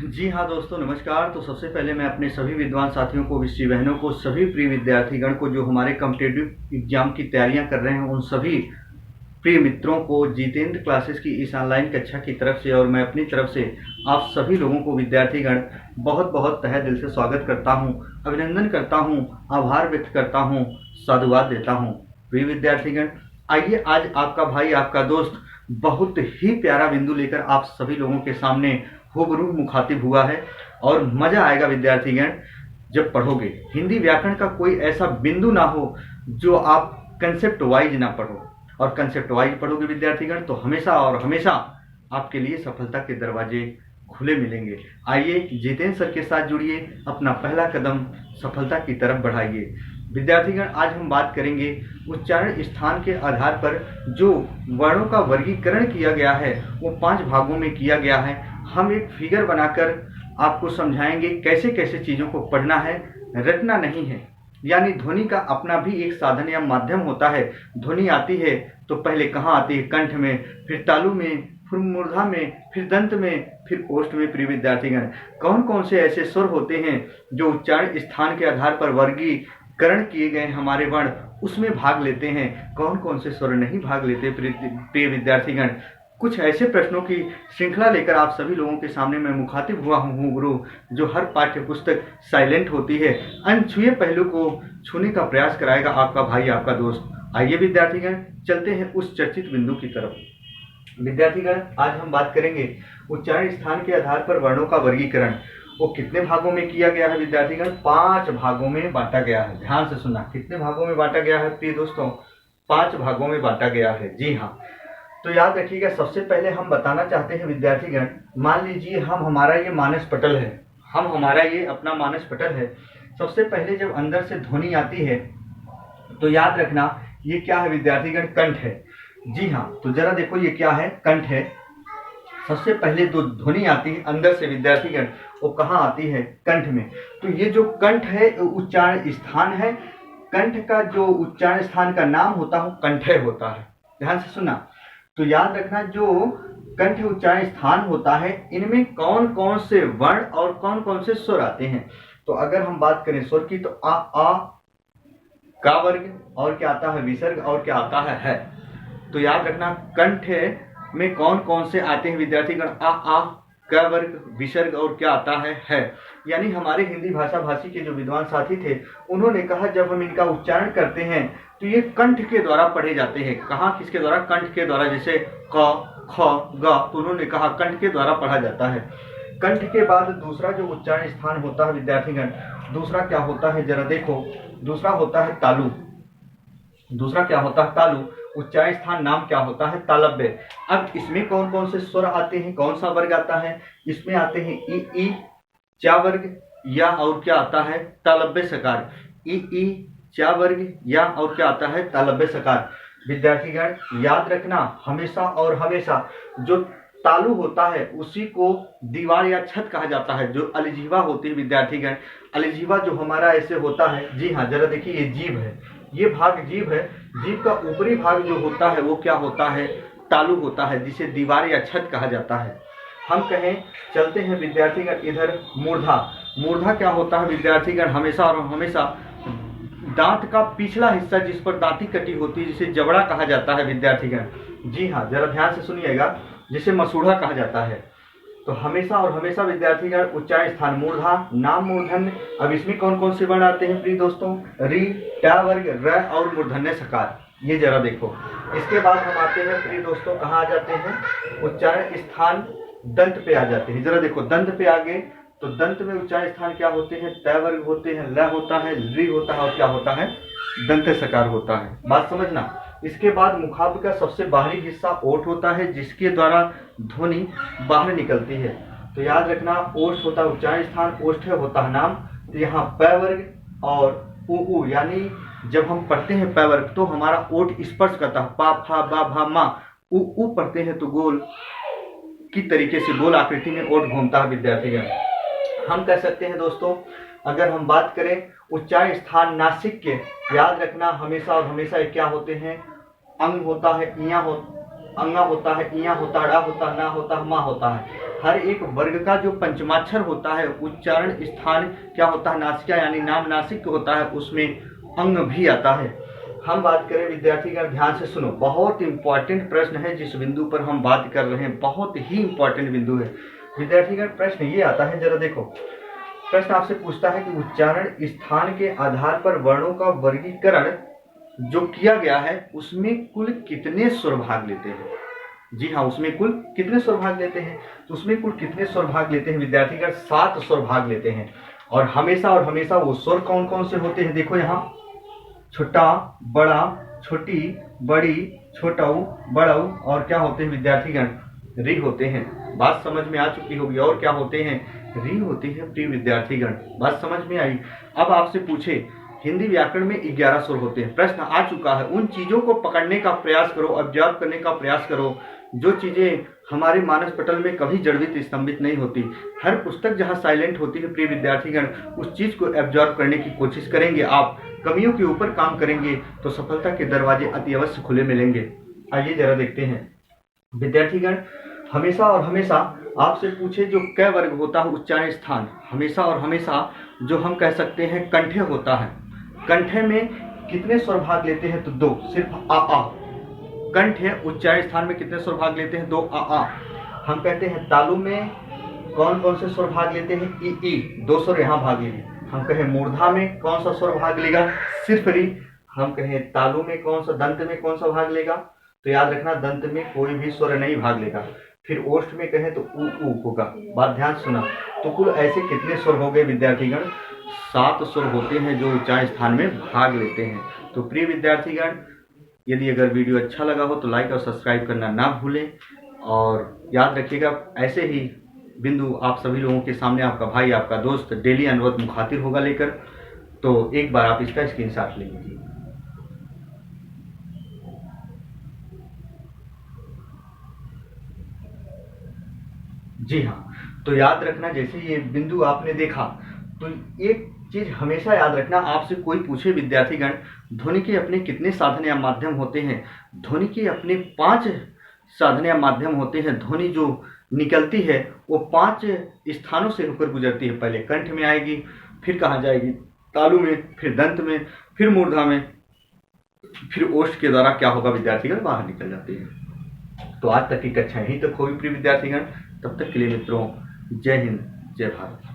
जी हाँ दोस्तों, नमस्कार। तो सबसे पहले मैं अपने सभी विद्वान साथियों को, विषय बहनों को, सभी प्रिय विद्यार्थीगण को जो हमारे कॉम्पिटिटिव एग्जाम की तैयारियां कर रहे हैं, उन सभी प्रिय मित्रों को जितेंद्र क्लासेस की इस ऑनलाइन कक्षा की तरफ से और मैं अपनी तरफ से आप सभी लोगों को विद्यार्थीगण बहुत बहुत तहे दिल से स्वागत करता हूं, अभिनंदन करता हूं, आभार व्यक्त करता हूं, साधुवाद देता हूं। प्रिय विद्यार्थीगण, आइए आज आपका भाई, आपका दोस्त बहुत ही प्यारा बिंदु लेकर आप सभी लोगों के सामने रूबरू मुखातिब हुआ है और मजा आएगा विद्यार्थीगण जब पढ़ोगे। हिंदी व्याकरण का कोई ऐसा बिंदु ना हो जो आप कंसेप्ट वाइज ना पढ़ो, और कंसेप्ट वाइज पढ़ोगे विद्यार्थीगण तो हमेशा और हमेशा आपके लिए सफलता के दरवाजे खुले मिलेंगे। आइए जितेंद्र सर के साथ जुड़िए, अपना पहला कदम सफलता की तरफ बढ़ाइए। विद्यार्थीगण, आज हम बात करेंगे उच्चारण स्थान के आधार पर जो वर्णों का वर्गीकरण किया गया है वो 5 भागों में किया गया है। हम एक फिगर बनाकर आपको समझाएंगे कैसे कैसे चीज़ों को पढ़ना है, रटना नहीं है। यानी ध्वनि का अपना भी एक साधन या माध्यम होता है। ध्वनि आती है तो पहले कहाँ आती है? कंठ में, फिर तालु में, फिर मूर्धा में, फिर दंत में, फिर ओष्ठ में। प्रिय विद्यार्थीगण, कौन कौन से ऐसे स्वर होते हैं जो उच्चारण स्थान के आधार पर वर्गीकरण किए गए हमारे वर्ण उसमें भाग लेते हैं, कौन कौन से स्वर नहीं भाग लेते? प्रिय विद्यार्थीगण, कुछ ऐसे प्रश्नों की श्रृंखला लेकर आप सभी लोगों के सामने मैं मुखातिब हुआ हूँ गुरु, जो हर पाठ्य पुस्तक साइलेंट होती है अनछुए पहलू को छूने का प्रयास कराएगा आपका भाई, आपका दोस्त। आइए विद्यार्थीगण, चलते हैं उस चर्चित बिंदु की तरफ। विद्यार्थीगण, आज हम बात करेंगे उच्चारण स्थान के आधार पर वर्णों का वर्गीकरण। वो कितने भागों में किया गया है विद्यार्थीगण? 5 भागों में बांटा गया है। ध्यान से सुनना, कितने भागों में बांटा गया है प्रिय दोस्तों? 5 भागों में बांटा गया है। जी हाँ, तो याद रखिएगा। सबसे पहले हम बताना चाहते हैं विद्यार्थीगण, मान लीजिए हमारा ये मानस पटल है, हमारा ये अपना मानस पटल है। सबसे पहले जब अंदर से ध्वनि आती है तो याद रखना ये क्या है विद्यार्थीगण? कंठ है। जी हाँ, तो जरा देखो ये क्या है? कंठ है। सबसे पहले जो ध्वनि आती है अंदर से विद्यार्थीगण, वो कहाँ आती है? कंठ में। तो ये जो कंठ है उच्चारण स्थान है। कंठ का जो उच्चारण स्थान का नाम होता है कंठय होता है। ध्यान से सुनना। तो याद रखना, जो कंठ उच्चारण स्थान होता है इनमें कौन कौन से वर्ण और कौन कौन से स्वर आते हैं। तो अगर हम बात करें स्वर की, तो आ का वर्ग, और क्या आता है? विसर्ग, और क्या आता है। तो याद रखना कंठ में कौन कौन से आते हैं विद्यार्थीगण? आ का वर्ग, विसर्ग, और क्या आता है। यानी हमारे हिंदी भाषा भाषी के जो विद्वान साथी थे उन्होंने कहा जब हम इनका उच्चारण करते हैं तो ये कंठ के द्वारा पढ़े जाते हैं। कहाँ, किसके द्वारा? कंठ के द्वारा। जैसे क, ख, ग, तो उन्होंने कहा कंठ के द्वारा पढ़ा जाता है। कंठ के बाद दूसरा जो उच्चारण स्थान होता है विद्यार्थीगण, दूसरा क्या होता है जरा देखो? दूसरा होता है तालु। दूसरा क्या होता है? तालु। उच्चारण स्थान नाम क्या होता है? तालव्य। अब इसमें कौन कौन से स्वर आते हैं, कौन सा वर्ग आता है? इसमें आते हैं ई, चा वर्ग, या और क्या आता है? तालव्य सकार। ई, चा वर्ग, या और क्या आता है? तालव्य सकार। विद्यार्थीगण याद रखना, हमेशा और हमेशा जो तालु होता है उसी को दीवार या छत कहा जाता है। जो अलिजीवा होती है विद्यार्थीगण, अलिजीवा जो हमारा ऐसे होता है। जी हाँ, जरा देखिए ये जीभ है, ये भाग जीभ है। जीभ का ऊपरी भाग जो होता है वो क्या होता है? तालु होता है, जिसे दीवार या छत कहा जाता है। हम कहें, चलते हैं विद्यार्थीगण इधर मूर्धा। मूर्धा क्या होता है विद्यार्थीगण? हमेशा और हमेशा दांत का पिछला हिस्सा जिस पर दांती कटी होती है, जिसे जबड़ा कहा जाता है विद्यार्थीगण। जी हाँ, जरा ध्यान से सुनिएगा, जिसे मसूढ़ा कहा जाता है। तो हमेशा और हमेशा विद्यार्थीगण उच्चारण स्थान मूर्धा, नाम मूर्धन्य। अब इसमें कौन कौन से वर्ण आते हैं प्रिय दोस्तों? री, टा वर्ग, र और मूर्धन्य सकार। ये जरा देखो। इसके बाद हम आते हैं प्रिय दोस्तों, कहाँ आ जाते हैं? उच्चारण स्थान दंत पे आ जाते हैं। जरा देखो, दंत पे आ गए तो दंत में उच्चारण स्थान क्या होते हैं? तय वर्ग होते हैं, ल होता है, री होता है, और क्या होता है? दंत सकार होता है। बात समझना। इसके बाद मुखाग्र का सबसे बाहरी हिस्सा ओठ होता है, जिसके द्वारा ध्वनि बाहर निकलती है। तो याद रखना, ओठ होता है उच्चारण स्थान, ओष्ठ होता है नाम। तो यहाँ प वर्ग और उ, यानी जब हम पढ़ते हैं प वर्ग तो हमारा ओठ स्पर्श करता है। पा, फा, बा, भा, मा। उ पढ़ते हैं तो गोल की तरीके से गोल आकृति में ओठ घूमता है विद्यार्थीगण। हम कह सकते हैं दोस्तों, अगर हम बात करें उच्चारण स्थान नासिक के, याद रखना हमेशा और हमेशा क्या होते हैं? अंग होता है, अंगा होता है, इया होता, ड़ा होता, ना होता, मा होता है। हर एक वर्ग का जो पंचमाक्षर होता है, उच्चारण स्थान क्या होता है, नासिका यानी नाम नासिक होता है, उसमें अंग भी आता है। हम बात करें विद्यार्थीगण, ध्यान से सुनो, बहुत इंपॉर्टेंट प्रश्न है जिस बिंदु पर हम बात कर रहे हैं, बहुत ही इंपॉर्टेंट बिंदु है विद्यार्थीगण। प्रश्न ये आता है, जरा देखो, प्रश्न आपसे पूछता है कि उच्चारण स्थान के आधार पर वर्णों का वर्गीकरण जो किया गया है उसमें कुल कितने स्वर भाग लेते हैं। जी हाँ, उसमें कुल कितने स्वर भाग लेते हैं, तो उसमें कुल कितने स्वर भाग लेते हैं विद्यार्थीगण, 7 स्वर भाग लेते हैं। और हमेशा वो स्वर कौन कौन से होते हैं, देखो यहाँ छोटा, बड़ा, छोटी, बड़ी, छोटाऊ, बड़ाऊ, और क्या होते हैं विद्यार्थीगण, री होते हैं। बात समझ में आ चुकी होगी। और क्या होते हैं, री होती है प्रिय विद्यार्थीगण। बात समझ में आई। अब आपसे पूछे, हिंदी व्याकरण में 11 स्वर होते हैं, प्रश्न आ चुका है, उन चीजों को पकड़ने का प्रयास करो, ऑब्जर्व करने का प्रयास करो जो चीजें हमारे मानस पटल में कभी जड़वित स्तंभित नहीं होती। हर पुस्तक जहां साइलेंट होती है प्रिय विद्यार्थीगण, उस चीज को ऑब्जर्व करने की कोशिश करेंगे आप, कमियों के ऊपर काम करेंगे तो सफलता के दरवाजे अति अवश्य खुले मिलेंगे। आइए जरा देखते हैं विद्यार्थीगण, हमेशा और हमेशा आपसे पूछे जो क वर्ग होता है उच्चारण स्थान, हमेशा और हमेशा जो हम कह सकते हैं कंठे होता है, कंठे में कितने स्वर भाग लेते हैं, तो 2, सिर्फ आ। कंठ है, उच्चारण स्थान में कितने स्वर भाग लेते हैं, 2 आ। हम कहते हैं तालु में कौन कौन से स्वर भाग लेते हैं, ई, 2 स्वर यहाँ भाग लेंगे। हम कहें मूर्धा में कौन सा स्वर भाग लेगा, सिर्फ री। हम कहें तालु में कौन सा, दंत में कौन सा भाग लेगा, तो याद रखना दंत में कोई भी स्वर नहीं भाग लेगा। फिर ओष्ठ में कहें तो ऊ होगा। बात ध्यान सुना। तो कुल ऐसे कितने स्वर हो गए विद्यार्थीगण, 7 स्वर होते हैं जो उच्चारण स्थान में भाग लेते हैं। तो प्रिय विद्यार्थीगण, यदि अगर वीडियो अच्छा लगा हो तो लाइक और सब्सक्राइब करना ना भूलें, और याद रखिएगा ऐसे ही बिंदु आप सभी लोगों के सामने आपका भाई, आपका दोस्त डेली अनवरत मुखातिब होगा लेकर। तो एक बार आप इसका स्क्रीनशॉट ले लीजिए। जी हाँ, तो याद रखना, जैसे ये बिंदु आपने देखा, तो एक चीज हमेशा याद रखना, आपसे कोई पूछे विद्यार्थीगण ध्वनि के अपने कितने साधन या माध्यम होते हैं, ध्वनि के अपने 5 साधन या माध्यम होते हैं। ध्वनि जो निकलती है वो 5 स्थानों से होकर गुजरती है। पहले कंठ में आएगी, फिर कहाँ जाएगी, तालु में, फिर दंत में, फिर मूर्धा में, फिर ओष्ठ के द्वारा क्या होगा विद्यार्थीगण, बाहर निकल जाती है। तो आज तक की कक्षा यहीं तक होगी प्रिय विद्यार्थीगण। तब तक के लिए मित्रों, जय हिंद, जय भारत।